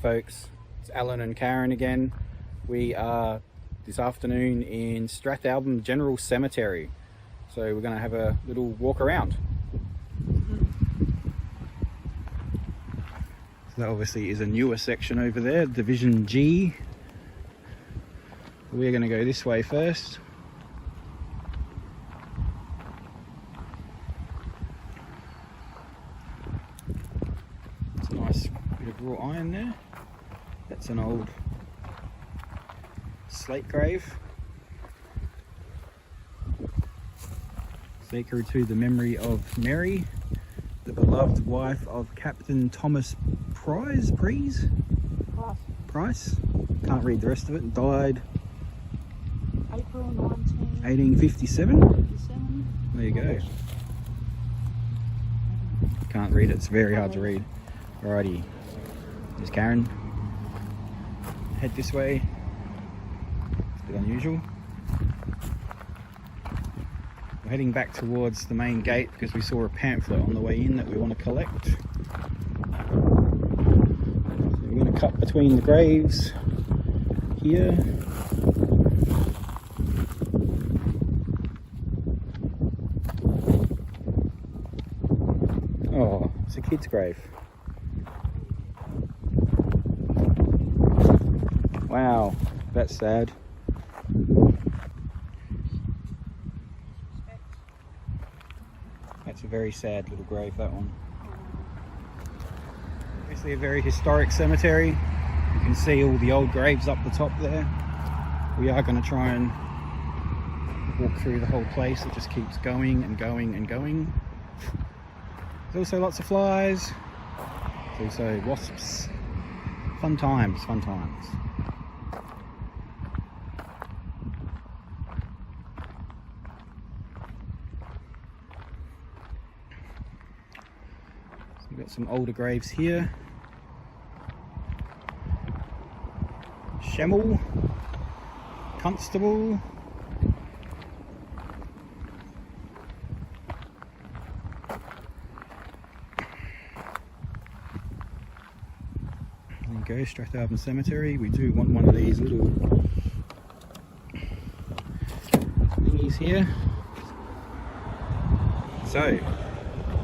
folks, it's Alan and Karen again. We are this afternoon in Strathalbyn General Cemetery, so we're going to have a little walk around. So that obviously is a newer section over there, Division G. We're going to go this way first. It's a nice bit of raw iron there. That's an old slate grave. Sacred to the memory of Mary, the beloved wife of Captain Thomas Price. Can't read the rest of it. Died April 19... 1857. There you go. Can't read it, it's very hard to read. Alrighty, there's Karen. Head this way. It's a bit unusual. We're heading back towards the main gate because we saw a pamphlet on the way in that we want to collect. So we're going to cut between the graves here. Oh, it's a kid's grave. Wow, that's sad. That's a very sad little grave, that one. Obviously a very historic cemetery. You can see all the old graves up the top there. We are going to try and walk through the whole place. It just keeps going and going and going. There's also lots of flies. There's also wasps. Fun times, fun times. So we've got some older graves here. Schemmel, Constable. There you go, Strathalbyn Cemetery. We do want one of these little thingies here. So,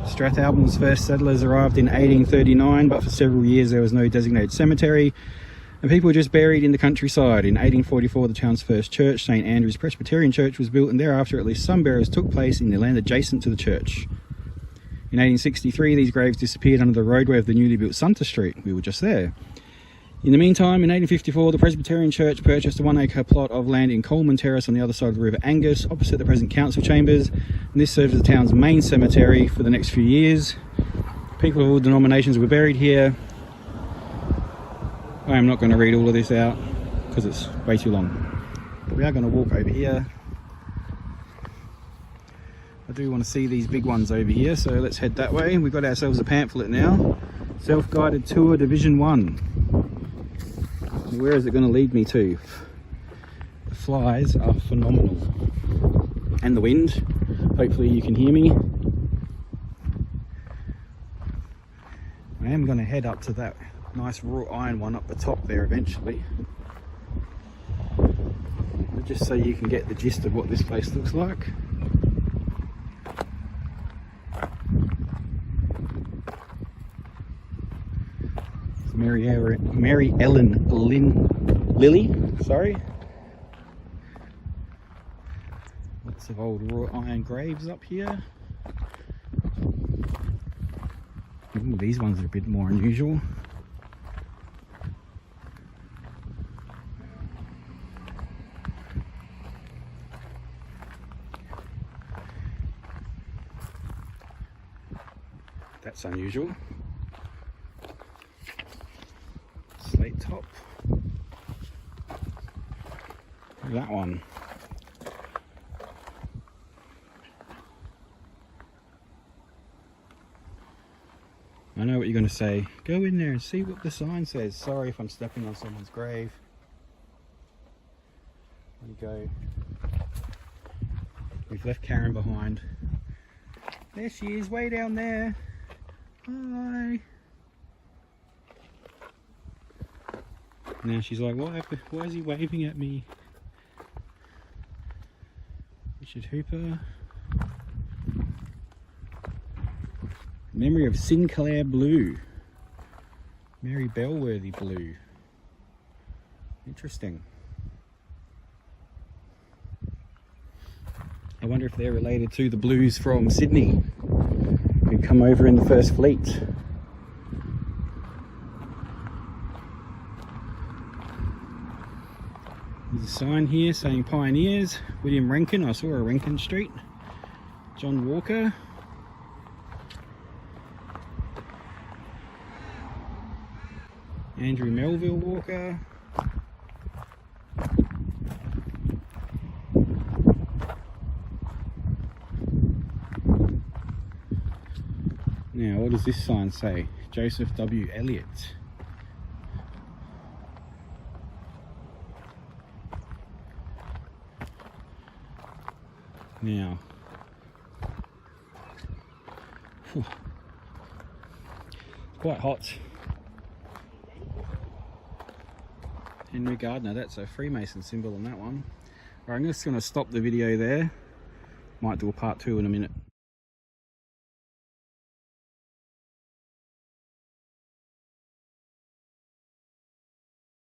Strathalbyn's first settlers arrived in 1839, but for several years there was no designated cemetery, and people were just buried in the countryside. In 1844, the town's first church, St Andrew's Presbyterian Church, was built, and thereafter at least some burials took place in the land adjacent to the church. In 1863, these graves disappeared under the roadway of the newly built Sumter Street. We were just there. In the meantime, in 1854, the Presbyterian Church purchased a 1-acre plot of land in Coleman Terrace on the other side of the River Angus, opposite the present council chambers, and this served as the town's main cemetery for the next few years. People of all denominations were buried here. I am not going to read all of this out because it's way too long. We are going to walk over here. I do want to see these big ones over here, so let's head that way. We've got ourselves a pamphlet now. Self-guided tour Division 1. Where is it going to lead me to? The flies are phenomenal. And the wind. Hopefully you can hear me. I am going to head up to that nice raw iron one up the top there eventually. But just so you can get the gist of what this place looks like. Mary Ellen Lilly, sorry. Lots of old raw iron graves up here. Ooh, these ones are a bit more unusual. That's unusual. Slate top. That one. I know what you're going to say. Go in there and see what the sign says. Sorry if I'm stepping on someone's grave. There you go. We've left Karen behind. There she is, way down there. Hi. Now she's like, what happened? Why is he waving at me? Richard Hooper. Memory of Sinclair Blue. Mary Bellworthy Blue. Interesting. I wonder if they're related to the Blues from Sydney who come over in the First Fleet. There's a sign here saying Pioneers. William Rankin. I saw a Rankin Street. John Walker. Andrew Melville Walker. Now, what does this sign say? Joseph W. Elliott. Now, it's quite hot. Henry Gardner, that's a Freemason symbol on that one. Alright, I'm just going to stop the video there. Might do a part 2 in a minute.